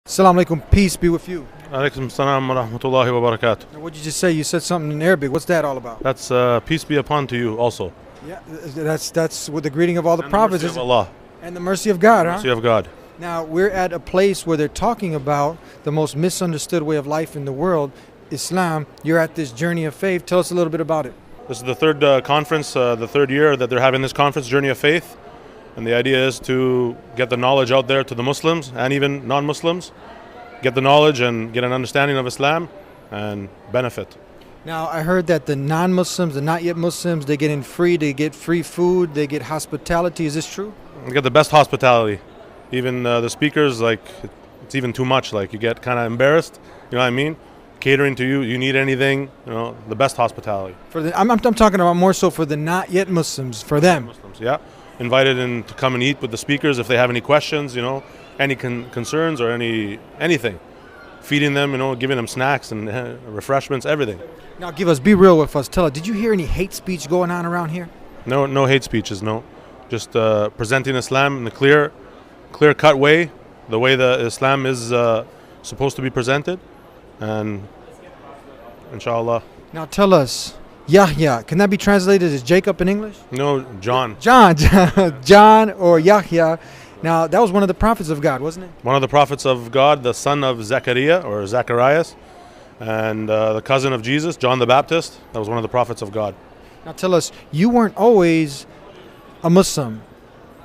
Assalamu alaikum, peace be with you. Alaikum salam wa rahmatullahi wa barakatuh. Now, what did you just say? You said something in Arabic. What's that all about? That's peace be upon to you also. Yeah, that's with the greeting of all the And prophets. the mercy of Allah. And the mercy of God, Mercy of God. Now, we're at a place where they're talking about the most misunderstood way of life in the world, Islam. You're at this journey of faith. Tell us a little bit about it. This is the third conference, the third year that they're having this conference, Journey of Faith. And the idea is to get the knowledge out there to the Muslims and even non-Muslims. Get the knowledge and get an understanding of Islam and benefit. Now, I heard that the non-Muslims, the not yet Muslims, they get in free, they get free food, they get hospitality. Is this true? You get the best hospitality. Even the speakers, like, it's even too much. Like, you get kind of embarrassed, you know what I mean? Catering to you, you need anything, you know, the best hospitality. I'm talking about more so for the not yet Muslims, for them. Muslims, yeah. Invited in to come and eat with the speakers if they have any questions, you know, any concerns or anything. Feeding them, you know, giving them snacks and refreshments, everything. Now be real with us. Tell us, did you hear any hate speech going on around here? No hate speeches, no. Just presenting Islam in the clear-cut way, the way that Islam is supposed to be presented. And inshallah. Now tell us, Yahya, can that be translated as Jacob in English? No, John. John or Yahya. Now, that was one of the prophets of God, wasn't it? One of the prophets of God, the son of Zechariah or Zacharias, and the cousin of Jesus, John the Baptist. That was one of the prophets of God. Now tell us, you weren't always a Muslim.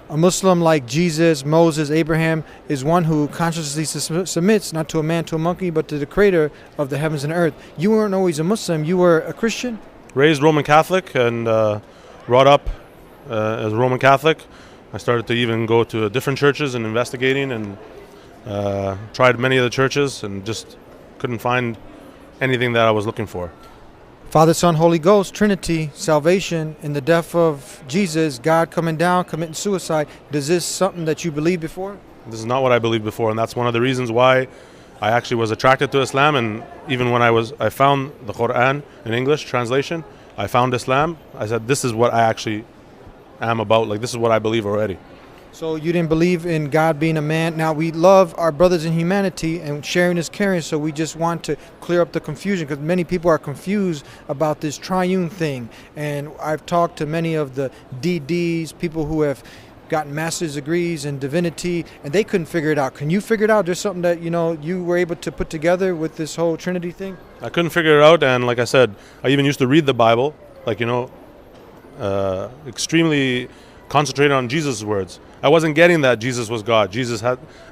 A Muslim like Jesus, Moses, Abraham is one who consciously submits not to a man, to a monkey, but to the creator of the heavens and earth. You weren't always a Muslim. You were a Christian? Raised Roman Catholic and brought up as Roman Catholic. I started to even go to different churches and investigating and tried many of the churches and just couldn't find anything that I was looking for. Father, Son, Holy Ghost, Trinity, salvation, in the death of Jesus, God coming down, committing suicide. Is this something that you believed before? This is not what I believed before, and that's one of the reasons why I actually was attracted to Islam. And even when I found the Quran in English translation, I found Islam. I said, this is what I actually am about. Like, this is what I believe already. So you didn't believe in God being a man. Now, we love our brothers in humanity, and sharing is caring, so we just want to clear up the confusion, because many people are confused about this triune thing. And I've talked to many of the DDs, people who have gotten master's degrees in divinity, and they couldn't figure it out. Can you figure it out? There's something that, you know, you were able to put together with this whole Trinity thing? I couldn't figure it out, and like I said, I even used to read the Bible, like, you know, extremely concentrated on Jesus' words. I wasn't getting that Jesus was God. Jesus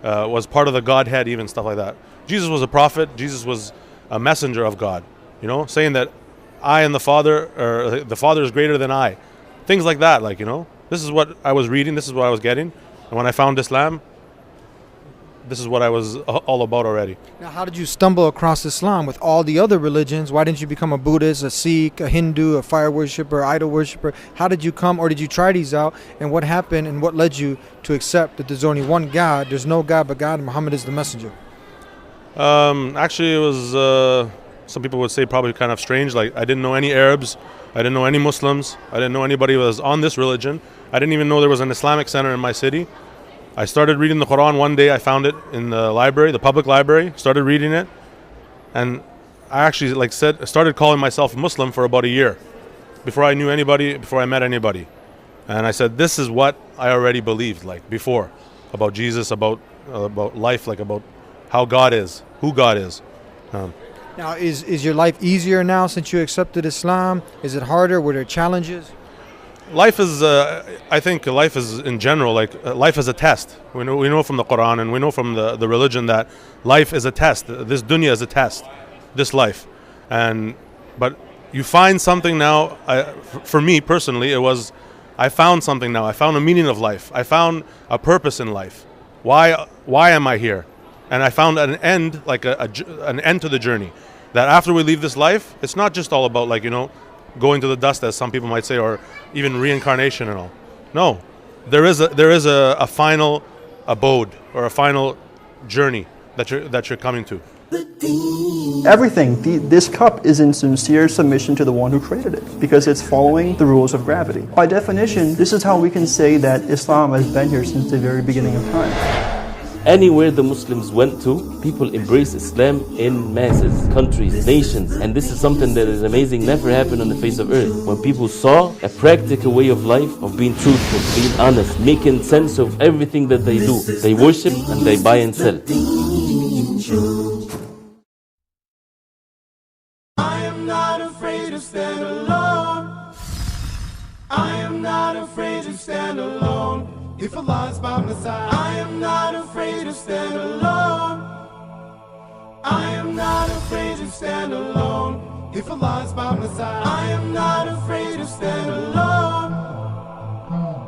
was part of the Godhead, even stuff like that. Jesus was a prophet. Jesus was a messenger of God, you know, saying that I and the Father, or the Father is greater than I. Things like that, like, you know. This is what I was reading. This is what I was getting. And when I found Islam, this is what I was all about already. Now, how did you stumble across Islam with all the other religions? Why didn't you become a Buddhist, a Sikh, a Hindu, a fire worshiper, idol worshiper? How did you come, or did you try these out? And what happened, and what led you to accept that there's only one God, there's no God but God, and Muhammad is the messenger? Actually, it was, some people would say, probably kind of strange. Like, I didn't know any Arabs. I didn't know any Muslims. I didn't know anybody who was on this religion. I didn't even know there was an Islamic center in my city. I started reading the Quran one day. I found it in the library, the public library, started reading it. And I actually, started calling myself Muslim for about a year before I knew anybody, before I met anybody. And I said, this is what I already believed, like, before, about Jesus, about life, like, about how God is, who God is. Now, is your life easier now since you accepted Islam? Is it harder? Were there challenges? Life is, I think life is in general, life is a test. We know from the Quran, and we know from the religion that life is a test. This dunya is a test, this life. But you find something now, for me personally, I found something now. I found a meaning of life. I found a purpose in life. Why am I here? And I found an end, like an end to the journey. That after we leave this life, it's not just all about, like, you know, going to the dust, as some people might say, or even reincarnation and all. No, there is a final abode, or a final journey that you're coming to. Everything, this cup is in sincere submission to the one who created it, because it's following the rules of gravity. By definition, this is how we can say that Islam has been here since the very beginning of time. Anywhere the Muslims went to, people embraced Islam in masses, countries, nations. And this is something that is amazing, never happened on the face of earth. When people saw a practical way of life, of being truthful, being honest, making sense of everything that they do. They worship and they buy and sell. I am not afraid to stand alone. I am not afraid to stand alone. If Allah's by my side, I am not afraid to stand alone. I am not afraid to stand alone. If Allah's by my side, I am not afraid to stand alone.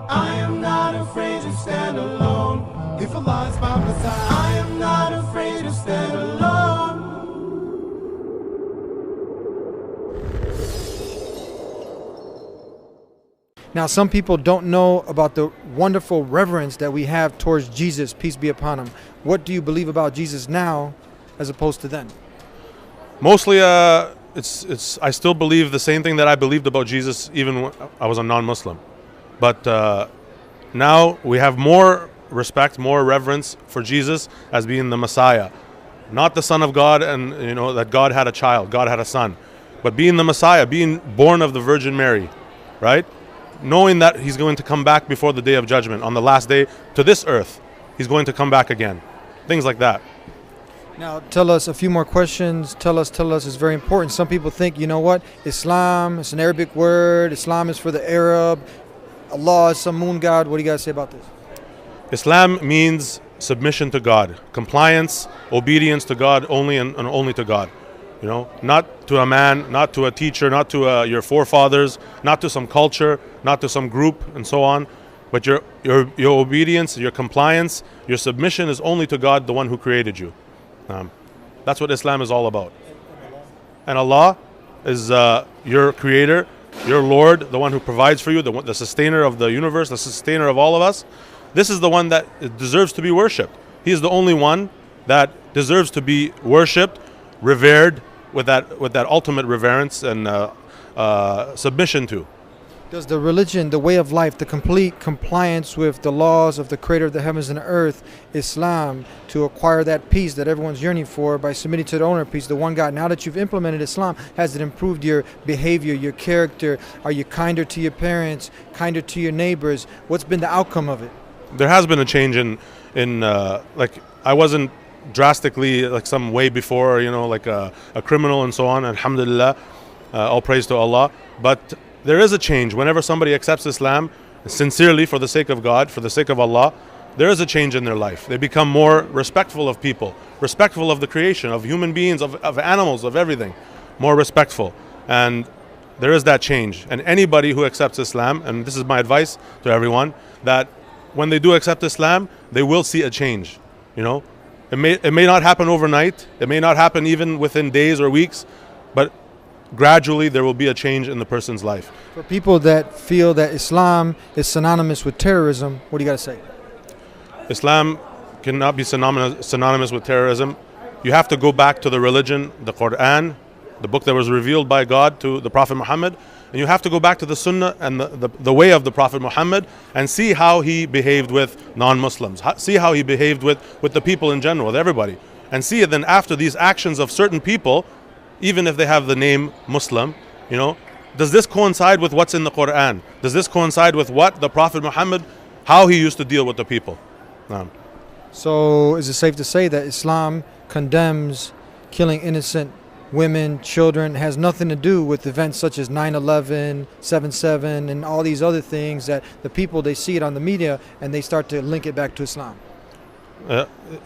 I am not afraid to stand alone. If Allah's by my side, I am not afraid to stand alone. Now, some people don't know about the wonderful reverence that we have towards Jesus, peace be upon him. What do you believe about Jesus now as opposed to then? Mostly, I still believe the same thing that I believed about Jesus even when I was a non-Muslim. But now we have more respect, more reverence for Jesus as being the Messiah. Not the Son of God and, you know, that God had a child, God had a son. But being the Messiah, being born of the Virgin Mary, right? Knowing that he's going to come back before the day of judgment, on the last day to this earth. He's going to come back again. Things like that. Now, tell us a few more questions. Tell us, it's very important. Some people think, you know what, Islam, it's an Arabic word. Islam is for the Arab. Allah is some moon god. What do you guys say about this? Islam means submission to God, compliance, obedience to God, only and only to God. You know, not to a man, not to a teacher, not to your forefathers, not to some culture, not to some group, and so on. But your obedience, your compliance, your submission is only to God, the one who created you. That's what Islam is all about. And Allah is your creator, your Lord, the one who provides for you, the sustainer of the universe, the sustainer of all of us. This is the one that deserves to be worshipped. He is the only one that deserves to be worshipped, revered, with that ultimate reverence and submission to. Does the religion, the way of life, the complete compliance with the laws of the creator of the heavens and the earth, Islam, to acquire that peace that everyone's yearning for by submitting to the owner of peace, the one God, now that you've implemented Islam, has it improved your behavior, your character? Are you kinder to your parents, kinder to your neighbors? What's been the outcome of it? There has been a change in like, I wasn't drastically like some way before, you know, like a criminal and so on. Alhamdulillah, all praise to Allah. But there is a change whenever somebody accepts Islam sincerely for the sake of God, for the sake of Allah. There is a change in their life. They become more respectful of people, respectful of the creation, of human beings, of animals, of everything, more respectful. And there is that change. And anybody who accepts Islam, and this is my advice to everyone, that when they do accept Islam, they will see a change. You know, it may not happen overnight. It may not happen even within days or weeks, but gradually there will be a change in the person's life. For people that feel that Islam is synonymous with terrorism, what do you got to say? Islam cannot be synonymous with terrorism. You have to go back to the religion, the Quran, the book that was revealed by God to the Prophet Muhammad, and you have to go back to the Sunnah and the way of the Prophet Muhammad and see how he behaved with non-Muslims, see how he behaved with the people in general, with everybody, and see then after these actions of certain people, even if they have the name Muslim, you know, does this coincide with what's in the Quran? Does this coincide with what the Prophet Muhammad, how he used to deal with the people? So is it safe to say that Islam condemns killing innocent women, children, has nothing to do with events such as 9/11, 7/7, and all these other things that the people, they see it on the media and they start to link it back to Islam?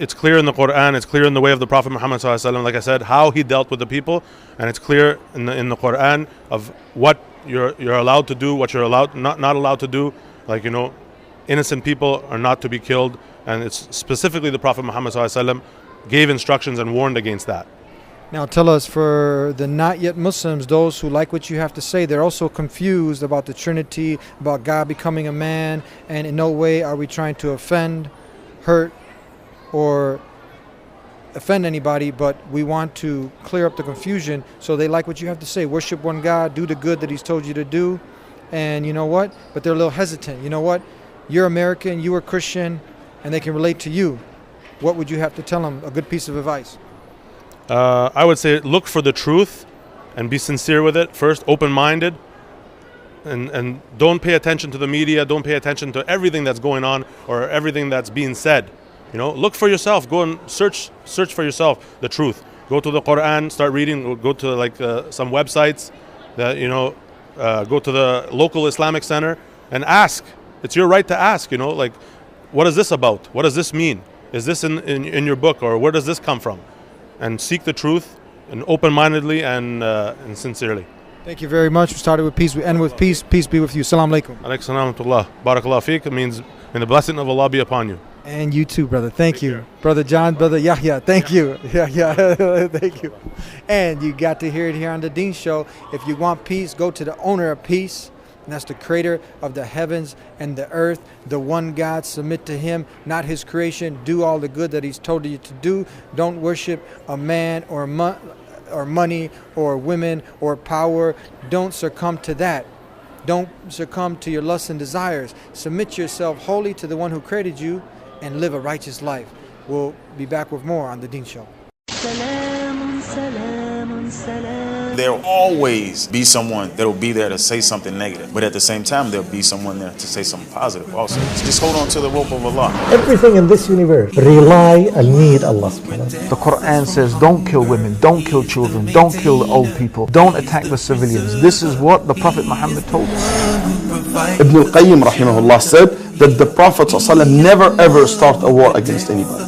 It's clear in the Quran, it's clear in the way of the Prophet Muhammad ﷺ, like I said, how he dealt with the people, and it's clear in the Quran of what you're allowed to do, what you're not allowed to do. Like, you know, innocent people are not to be killed, and it's specifically the Prophet Muhammad ﷺ gave instructions and warned against that. Now tell us, for the not yet Muslims, those who like what you have to say, they're also confused about the Trinity, about God becoming a man, and in no way are we trying to offend, hurt, or offend anybody, but we want to clear up the confusion. So they like what you have to say. Worship one God, do the good that he's told you to do, and you know what? But they're a little hesitant. You know what? You're American, you are Christian, and they can relate to you. what would you have to tell them? A good piece of advice. I would say look for the truth and be sincere with it. First, open-minded, and don't pay attention to the media. Don't pay attention to everything that's going on or everything that's being said. You know, look for yourself. Go and search for yourself the truth. Go to the Quran, start reading. Go to like some websites that go to the local Islamic center and ask. It's your right to ask. You know, like, what is this about? What does this mean? Is this in your book, or where does this come from? And seek the truth, and open-mindedly and sincerely. Thank you very much. We started with peace. We end with peace. Peace be with you. Assalamu alaikum. Alaikum salam wa rahmatullah. Barakallah feek. It means, may the blessing of Allah be upon you. And you too, brother. Thank you. Brother John, Brother Yahya. Thank you. Yeah. Thank you. And you got to hear it here on the Deen Show. If you want peace, go to the owner of peace. And that's the creator of the heavens and the earth, the one God. Submit to him, not his creation. Do all the good that he's told you to do. Don't worship a man or money or women or power. Don't succumb to that. Don't succumb to your lusts and desires. Submit yourself wholly to the one who created you and live a righteous life. We'll be back with more on the Deen Show. There'll always be someone that'll be there to say something negative, but at the same time there'll be someone there to say something positive also. So just hold on to the rope of Allah. Everything in this universe rely and need Allah subhanahu wa ta'ala. The Quran says don't kill women, don't kill children, don't kill the old people, don't attack the civilians. This is what the Prophet Muhammad told us. Ibn al-Qayyim rahimahullah said that the Prophet ﷺ never ever started a war against anybody.